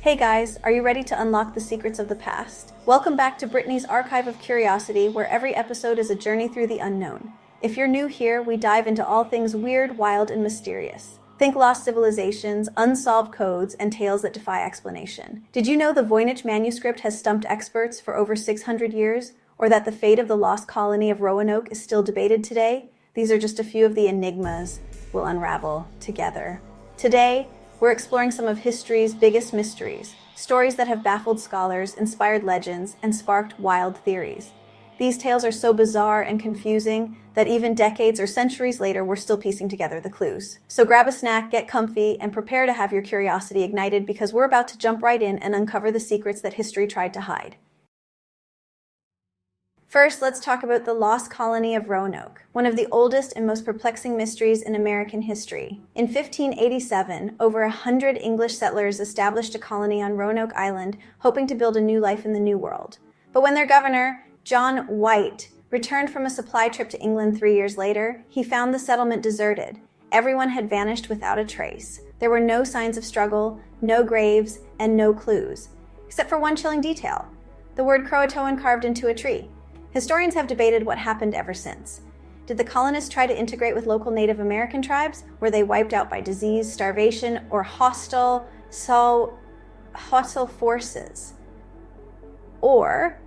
Hey guys, are you ready to unlock the secrets of the past? Welcome back to Brittany's Archive of Curiosity, where every episode is a journey through the unknown. If you're new here, we dive into all things weird, wild, and mysterious. Think lost civilizations, unsolved codes, and tales that defy explanation. Did you know the Voynich manuscript has stumped experts for over 600 years? Or that the fate of the lost colony of Roanoke is still debated today? These are just a few of the enigmas we'll unravel together. Today, we're exploring some of history's biggest mysteries, stories that have baffled scholars, inspired legends, and sparked wild theories. These tales are so bizarre and confusing that even decades or centuries later, we're still piecing together the clues. So grab a snack, get comfy, and prepare to have your curiosity ignited because we're about to jump right in and uncover the secrets that history tried to hide. First, let's talk about the lost colony of Roanoke, one of the oldest and most perplexing mysteries in American history. In 1587, over 100 English settlers established a colony on Roanoke Island, hoping to build a new life in the New World. But when their governor, John White, returned from a supply trip to England 3 years later, he found the settlement deserted. Everyone had vanished without a trace. There were no signs of struggle, no graves, and no clues, except for one chilling detail: the word Croatoan carved into a tree. Historians have debated what happened ever since. Did the colonists try to integrate with local Native American tribes? Were they wiped out by disease, starvation, or hostile forces? Or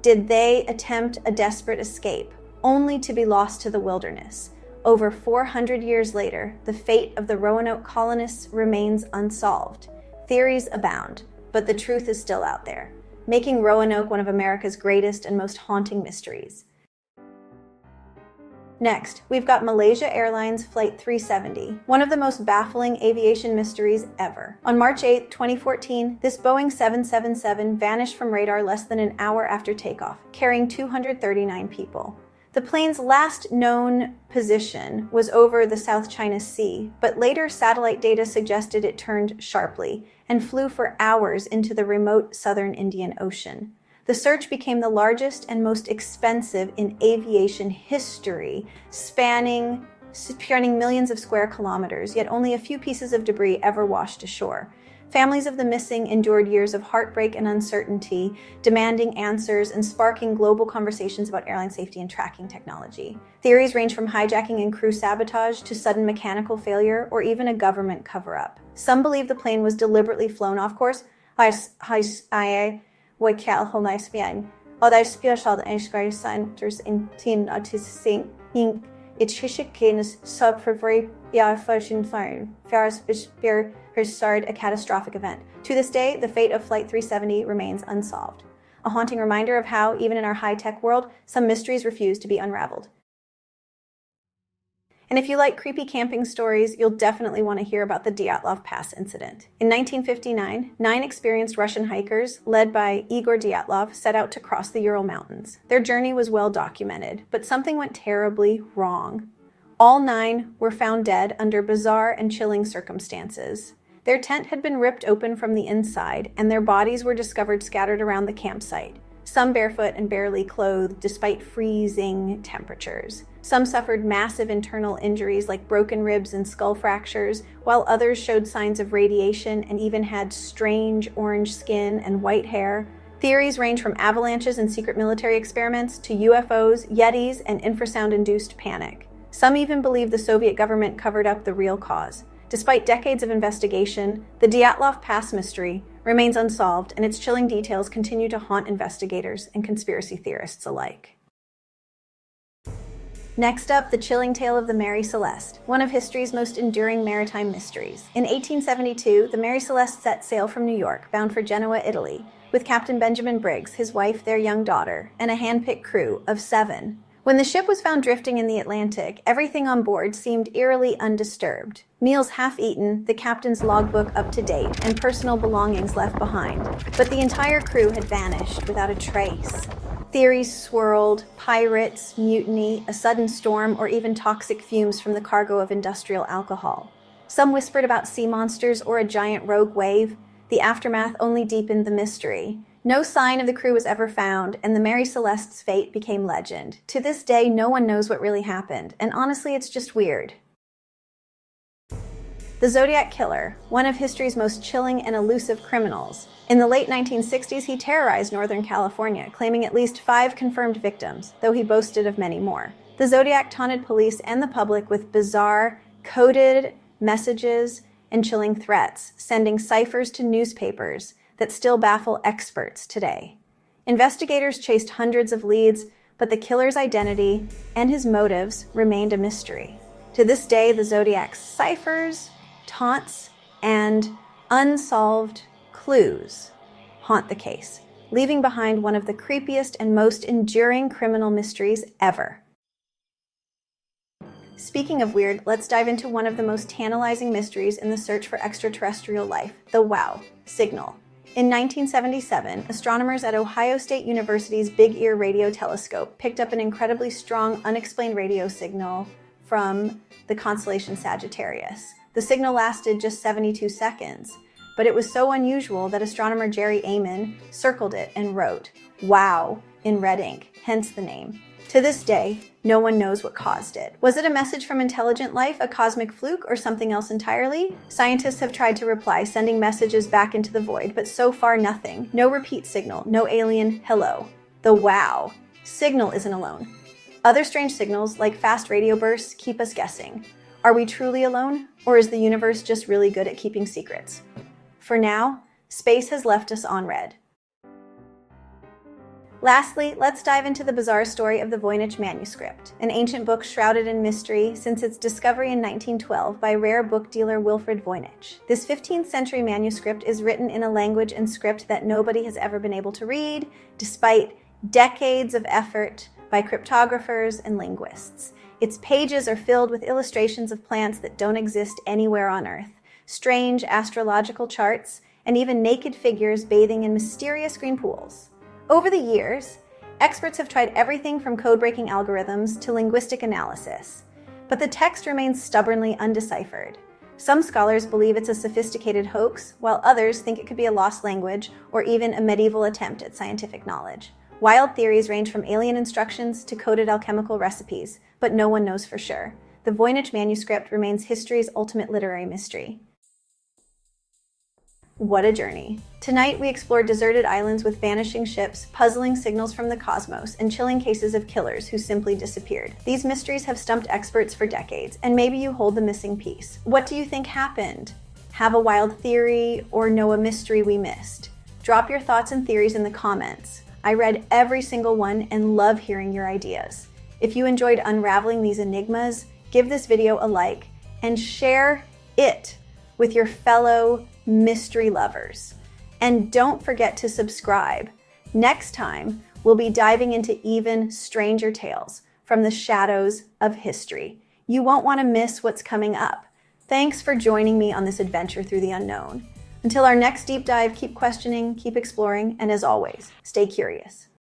did they attempt a desperate escape, only to be lost to the wilderness? Over 400 years later, the fate of the Roanoke colonists remains unsolved. Theories abound, but the truth is still out there, making Roanoke one of America's greatest and most haunting mysteries. Next, we've got Malaysia Airlines Flight 370, one of the most baffling aviation mysteries ever. On March 8, 2014, this Boeing 777 vanished from radar less than an hour after takeoff, carrying 239 people. The plane's last known position was over the South China Sea, but later satellite data suggested it turned sharply and flew for hours into the remote southern Indian Ocean. The search became the largest and most expensive in aviation history, spanning millions of square kilometers, yet only a few pieces of debris ever washed ashore. Families of the missing endured years of heartbreak and uncertainty, demanding answers and sparking global conversations about airline safety and tracking technology. Theories range from hijacking and crew sabotage to sudden mechanical failure or even a government cover-up. Some believe the plane was deliberately flown off course. Others speculate a catastrophic event. To this day, the fate of Flight 370 remains unsolved. A haunting reminder of how, even in our high-tech world, some mysteries refuse to be unraveled. And if you like creepy camping stories, you'll definitely want to hear about the Dyatlov Pass incident. In 1959, 9 experienced Russian hikers, led by Igor Dyatlov, set out to cross the Ural Mountains. Their journey was well documented, but something went terribly wrong. All 9 were found dead under bizarre and chilling circumstances. Their tent had been ripped open from the inside, and their bodies were discovered scattered around the campsite, some barefoot and barely clothed despite freezing temperatures. Some suffered massive internal injuries like broken ribs and skull fractures, while others showed signs of radiation and even had strange orange skin and white hair. Theories range from avalanches and secret military experiments to UFOs, Yetis, and infrasound-induced panic. Some even believe the Soviet government covered up the real cause. Despite decades of investigation, the Dyatlov Pass mystery remains unsolved, and its chilling details continue to haunt investigators and conspiracy theorists alike. Next up, the chilling tale of the Mary Celeste, one of history's most enduring maritime mysteries. In 1872, the Mary Celeste set sail from New York, bound for Genoa, Italy, with Captain Benjamin Briggs, his wife, their young daughter, and a hand-picked crew of 7. When the ship was found drifting in the Atlantic, everything on board seemed eerily undisturbed. Meals half-eaten, the captain's logbook up to date, and personal belongings left behind. But the entire crew had vanished without a trace. Theories swirled: pirates, mutiny, a sudden storm, or even toxic fumes from the cargo of industrial alcohol. Some whispered about sea monsters or a giant rogue wave. The aftermath only deepened the mystery. No sign of the crew was ever found, and the Mary Celeste's fate became legend. To this day, no one knows what really happened, and honestly, it's just weird. The Zodiac Killer, one of history's most chilling and elusive criminals. In the late 1960s, he terrorized Northern California, claiming at least 5 confirmed victims, though he boasted of many more. The Zodiac taunted police and the public with bizarre, coded messages and chilling threats, sending ciphers to newspapers that still baffle experts today. Investigators chased hundreds of leads, but the killer's identity and his motives remained a mystery. To this day, the Zodiac's ciphers, taunts, and unsolved clues haunt the case, leaving behind one of the creepiest and most enduring criminal mysteries ever. Speaking of weird, let's dive into one of the most tantalizing mysteries in the search for extraterrestrial life, the WOW signal. In 1977, astronomers at Ohio State University's Big Ear radio telescope picked up an incredibly strong, unexplained radio signal from the constellation Sagittarius. The signal lasted just 72 seconds, but it was so unusual that astronomer Jerry Amen circled it and wrote, "Wow," in red ink, hence the name. To this day, no one knows what caused it. Was it a message from intelligent life, a cosmic fluke, or something else entirely? Scientists have tried to reply, sending messages back into the void, but so far nothing. No repeat signal, no alien hello. The WOW signal isn't alone. Other strange signals, like fast radio bursts, keep us guessing. Are we truly alone, or is the universe just really good at keeping secrets? For now, space has left us on red. Lastly, let's dive into the bizarre story of the Voynich manuscript, an ancient book shrouded in mystery since its discovery in 1912 by rare book dealer Wilfrid Voynich. This 15th century manuscript is written in a language and script that nobody has ever been able to read, despite decades of effort by cryptographers and linguists. Its pages are filled with illustrations of plants that don't exist anywhere on Earth, strange astrological charts, and even naked figures bathing in mysterious green pools. Over the years, experts have tried everything from code-breaking algorithms to linguistic analysis, but the text remains stubbornly undeciphered. Some scholars believe it's a sophisticated hoax, while others think it could be a lost language or even a medieval attempt at scientific knowledge. Wild theories range from alien instructions to coded alchemical recipes, but no one knows for sure. The Voynich manuscript remains history's ultimate literary mystery. What a journey. Tonight, we explored deserted islands with vanishing ships, puzzling signals from the cosmos, and chilling cases of killers who simply disappeared. These mysteries have stumped experts for decades, and maybe you hold the missing piece. What do you think happened? Have a wild theory or know a mystery we missed? Drop your thoughts and theories in the comments. I read every single one and love hearing your ideas. If you enjoyed unraveling these enigmas, give this video a like and share it with your fellow mystery lovers. And don't forget to subscribe. Next time, we'll be diving into even stranger tales from the shadows of history. You won't want to miss what's coming up. Thanks for joining me on this adventure through the unknown. Until our next deep dive, keep questioning, keep exploring, and as always, stay curious.